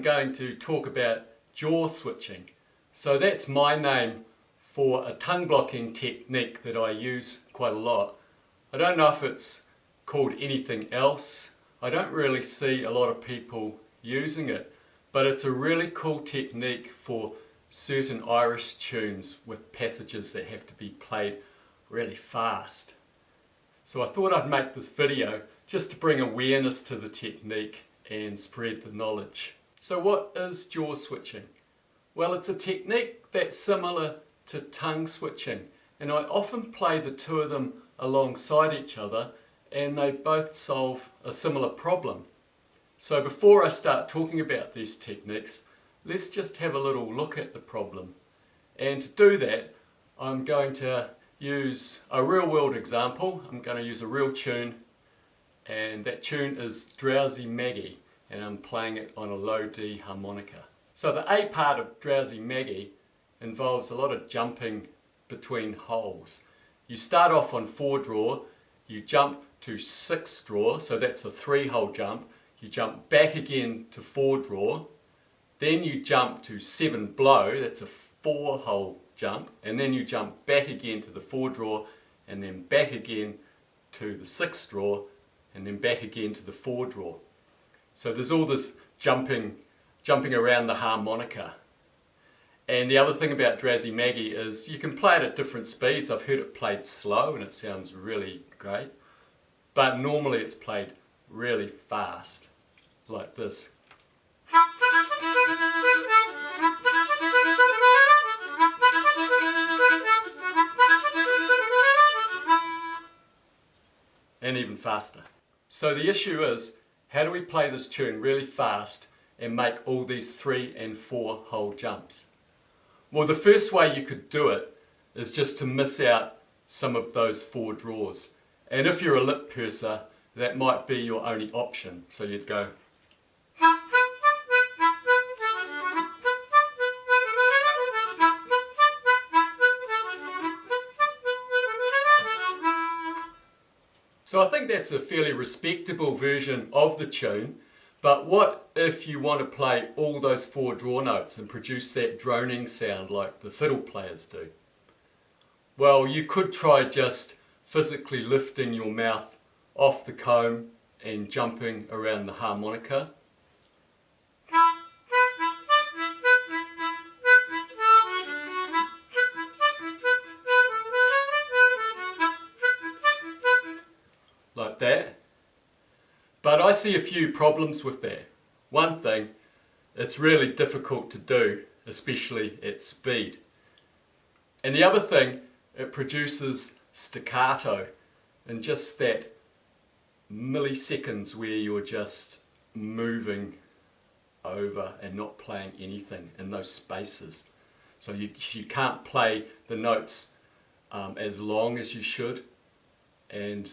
going to talk about jaw switching. So that's my name for a tongue blocking technique that I use quite a lot. I don't know if it's called anything else. I don't really see a lot of people using it, but it's a really cool technique for certain Irish tunes with passages that have to be played really fast. So I thought I'd make this video just to bring awareness to the technique and spread the knowledge. So what is jaw switching? Well, it's a technique that's similar to tongue switching, and I often play the two of them alongside each other and they both solve a similar problem. So before I start talking about these techniques, let's just have a little look at the problem. And to do that, I'm going to use a real world example. I'm going to use a real tune, and that tune is Drowsy Maggie, and I'm playing it on a low D harmonica. So the A part of Drowsy Maggie involves a lot of jumping between holes. You start off on 4 draw, you jump to 6 draw, so that's a 3-hole jump. You jump back again to 4 draw, then you jump to 7 blow, that's a 4-hole jump, and then you jump back again to the 4 draw, and then back again to the 6 draw, and then back again to the 4 draw. So there's all this jumping around the harmonica. And the other thing about Drowsy Maggie is you can play it at different speeds. I've heard it played slow and it sounds really great, but normally it's played really fast, like this. And even faster. So the issue is, how do we play this tune really fast and make all these 3 and 4-hole jumps? Well, the first way you could do it is just to miss out some of those 4 draws. And if you're a lip purser, that might be your only option. So you'd go. So I think that's a fairly respectable version of the tune, but what if you want to play all those 4 draw notes and produce that droning sound like the fiddle players do? Well, you could try just physically lifting your mouth off the comb and jumping around the harmonica. Like that. But I see a few problems with that. One thing, it's really difficult to do, especially at speed. And the other thing, it produces staccato in just that milliseconds where you're just moving over and not playing anything in those spaces. So you can't play the notes as long as you should, and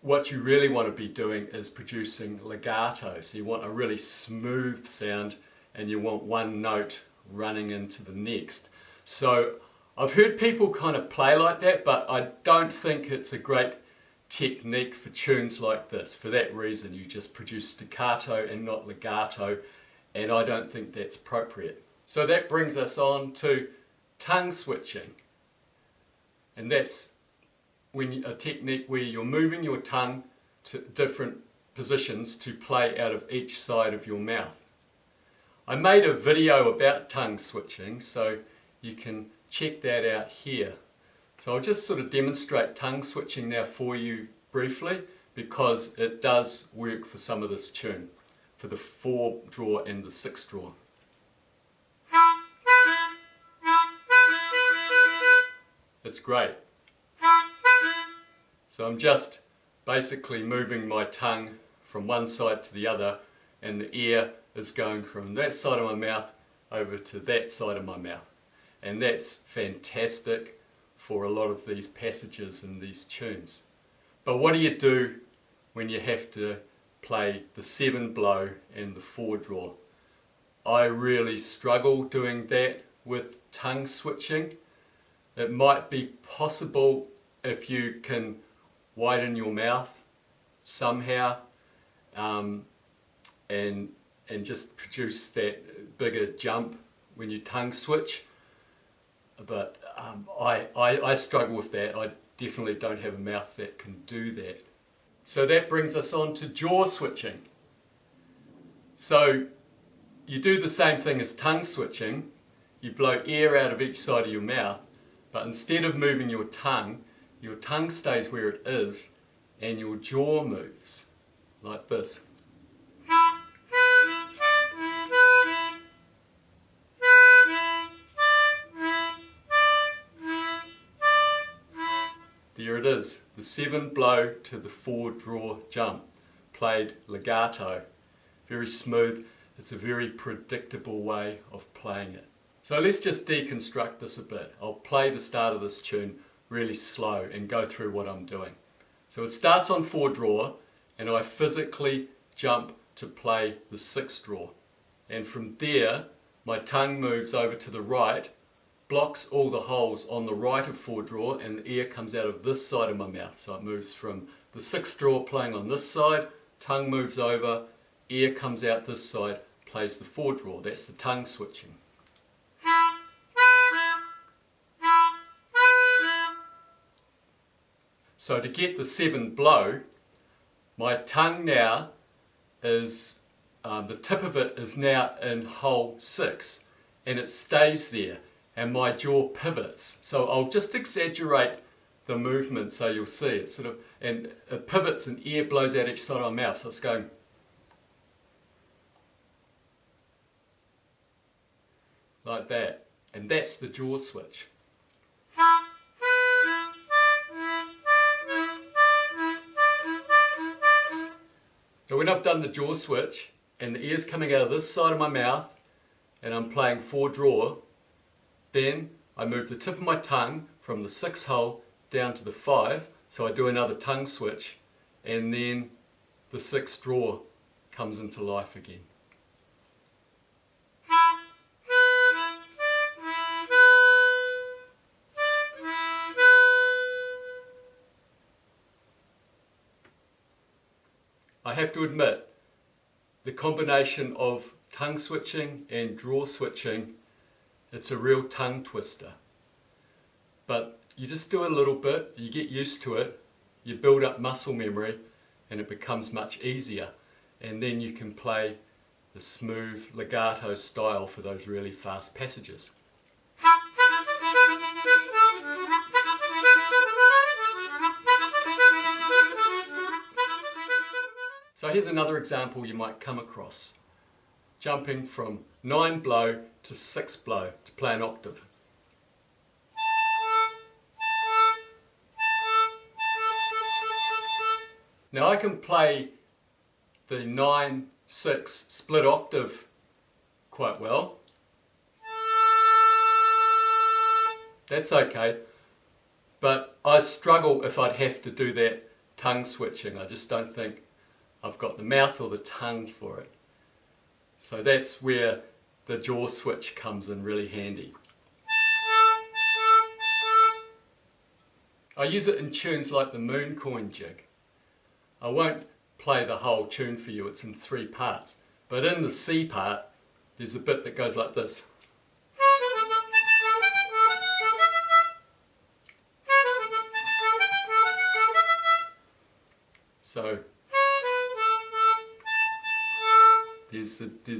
what you really want to be doing is producing legato. So you want a really smooth sound and you want one note running into the next. So I've heard people kind of play like that, but I don't think it's a great technique for tunes like this. For that reason, you just produce staccato and not legato, and I don't think that's appropriate. So that brings us on to tongue switching. And that's a technique where you're moving your tongue to different positions to play out of each side of your mouth. I made a video about tongue switching, so you can check that out here. So I'll just sort of demonstrate tongue switching now for you briefly, because it does work for some of this tune, for the 4 draw and the 6 draw. It's great. So I'm just basically moving my tongue from one side to the other, and the air is going from that side of my mouth over to that side of my mouth. And that's fantastic for a lot of these passages in these tunes. But what do you do when you have to play the 7 blow and the 4 draw? I really struggle doing that with tongue switching. It might be possible if you can widen your mouth somehow and and just produce that bigger jump when you tongue switch. But I struggle with that. I definitely don't have a mouth that can do that. So that brings us on to jaw switching. So you do the same thing as tongue switching. You blow air out of each side of your mouth, but instead of moving your tongue stays where it is and your jaw moves like this. There it is, the 7 blow to the 4 draw jump, played legato. Very smooth, it's a very predictable way of playing it. So let's just deconstruct this a bit. I'll play the start of this tune really slow and go through what I'm doing. So it starts on 4 draw and I physically jump to play the 6 draw. And from there, my tongue moves over to the right, blocks all the holes on the right of 4 draw, and the air comes out of this side of my mouth. So it moves from the 6 draw playing on this side, tongue moves over, air comes out this side, plays the 4 draw. That's the tongue switching. So to get the 7 blow, my tongue now is, the tip of it is now in hole 6 and it stays there and my jaw pivots. So I'll just exaggerate the movement so you'll see it sort of, and it pivots and air blows out each side of my mouth. So it's going like that, and that's the jaw switch. So when I've done the jaw switch and the air's coming out of this side of my mouth and I'm playing 4 draw, then I move the tip of my tongue from the 6 hole down to the 5, so I do another tongue switch, and then the 6 draw comes into life again. I have to admit, the combination of tongue switching and draw switching, it's a real tongue twister. But you just do it a little bit, you get used to it, you build up muscle memory, and it becomes much easier. And then you can play the smooth legato style for those really fast passages. So here's another example you might come across. Jumping from 9 blow to 6 blow to play an octave. Now I can play the 9-6 split octave quite well. That's okay, but I struggle if I'd have to do that tongue switching. I just don't think I've got the mouth or the tongue for it. So that's where the jaw switch comes in really handy. I use it in tunes like the Mooncoin Jig. I won't play the whole tune for you, it's in 3 parts. But in the C part, there's a bit that goes like this. So there's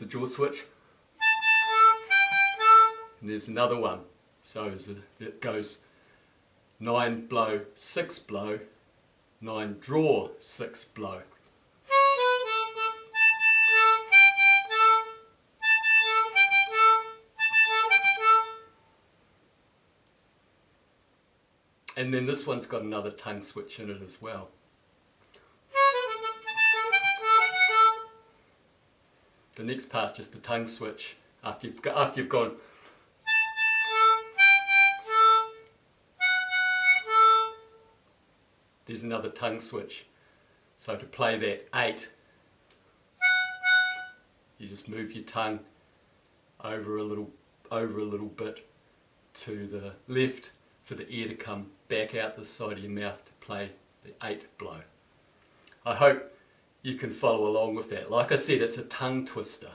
the jaw switch, and there's another one. So it goes 9 blow, 6 blow, 9 draw, 6 blow. And then this one's got another tongue switch in it as well. The next part's just a tongue switch after you've gone. There's another tongue switch. So to play that 8, you just move your tongue over a little bit to the left for the air to come back out the side of your mouth to play the 8 blow. I hope you can follow along with that. Like I said, it's a tongue twister.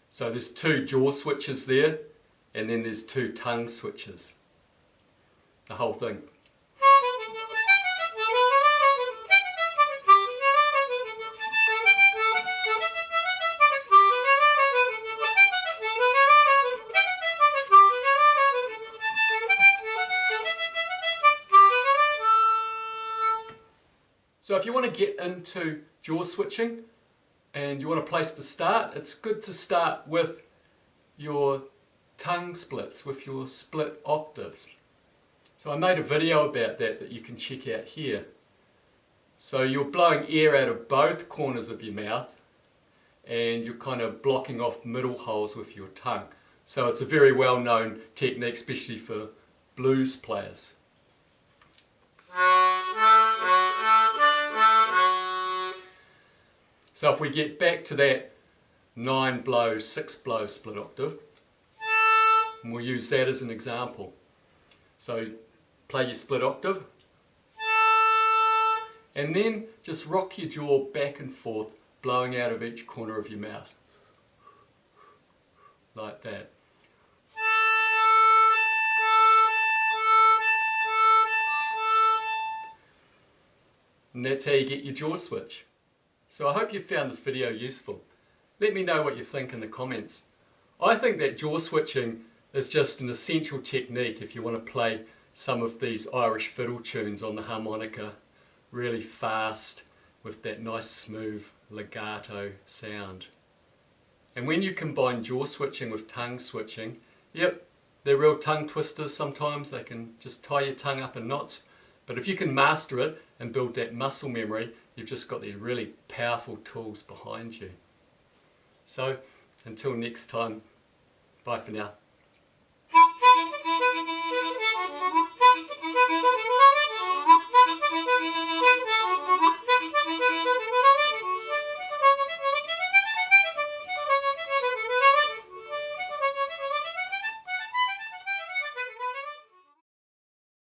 So there's 2 jaw switches there, and then there's 2 tongue switches. The whole thing. So if you want to get into jaw switching and you want a place to start, it's good to start with your tongue splits, with your split octaves. So I made a video about that you can check out here. So you're blowing air out of both corners of your mouth and you're kind of blocking off middle holes with your tongue. So it's a very well known technique, especially for blues players. So if we get back to that 9 blow, 6 blow split octave, and we'll use that as an example. So play your split octave, and then just rock your jaw back and forth, blowing out of each corner of your mouth, like that. And that's how you get your jaw switch. So I hope you found this video useful. Let me know what you think in the comments. I think that jaw switching is just an essential technique if you want to play some of these Irish fiddle tunes on the harmonica really fast with that nice smooth legato sound. And when you combine jaw switching with tongue switching, yep, they're real tongue twisters sometimes. They can just tie your tongue up in knots. But if you can master it and build that muscle memory, you've just got these really powerful tools behind you. So, until next time, bye for now.